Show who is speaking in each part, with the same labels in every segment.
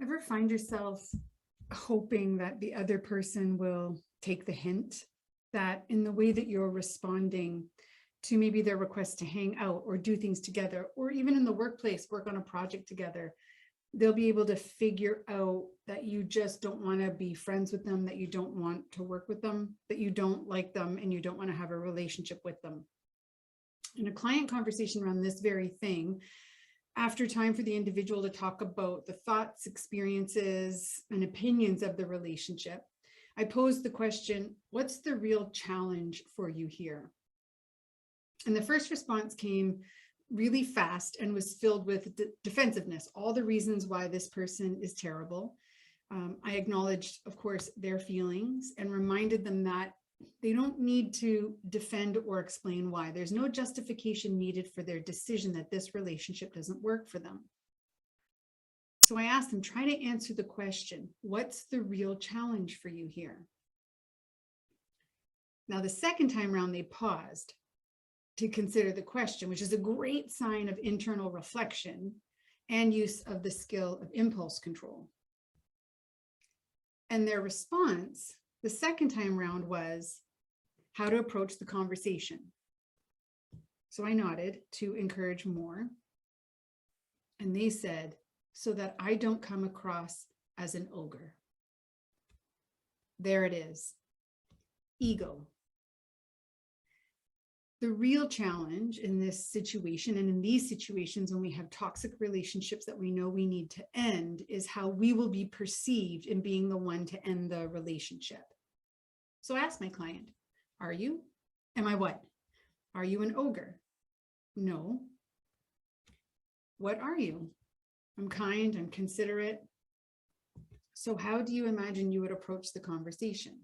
Speaker 1: Ever find yourself hoping that the other person will take the hint, that in the way that you're responding to maybe their request to hang out or do things together, or even in the workplace, work on a project together, they'll be able to figure out that you just don't want to be friends with them, that you don't want to work with them, that you don't like them, and you don't want to have a relationship with them. In a client conversation around this very thing, after time for the individual to talk about the thoughts, experiences, and opinions of the relationship, I posed the question, what's the real challenge for you here? And the first response came really fast and was filled with defensiveness, all the reasons why this person is terrible. I acknowledged, of course, their feelings and reminded them that they don't need to defend or explain why. There's no justification needed for their decision that this relationship doesn't work for them. So I asked them, try to answer the question, what's the real challenge for you here? Now, the second time around, they paused to consider the question, which is a great sign of internal reflection and use of the skill of impulse control. And their response the second time around was how to approach the conversation. So I nodded to encourage more. And they said, so that I don't come across as an ogre. There it is, ego. The real challenge in this situation and in these situations when we have toxic relationships that we know we need to end is how we will be perceived in being the one to end the relationship. So I asked my client, are you? Am I what? Are you an ogre? No. What are you? I'm kind, I'm considerate. So how do you imagine you would approach the conversation?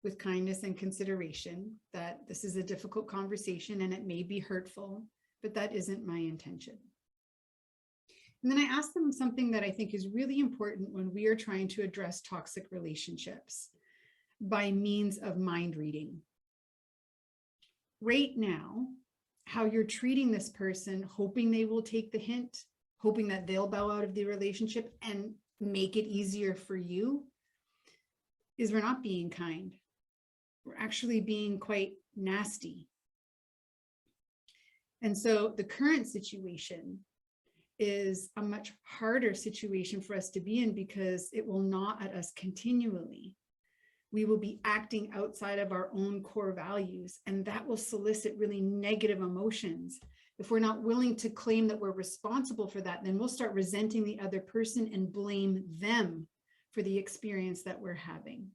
Speaker 1: With kindness and consideration, that this is a difficult conversation and it may be hurtful, but that isn't my intention. And then I asked them something that I think is really important when we are trying to address toxic relationships by means of mind reading. Right now, how you're treating this person, hoping they will take the hint, hoping that they'll bow out of the relationship and make it easier for you, is we're not being kind. We're actually being quite nasty. And so the current situation is a much harder situation for us to be in because it will gnaw at us continually. We will be acting outside of our own core values, and that will solicit really negative emotions. If we're not willing to claim that we're responsible for that, then we'll start resenting the other person and blame them for the experience that we're having.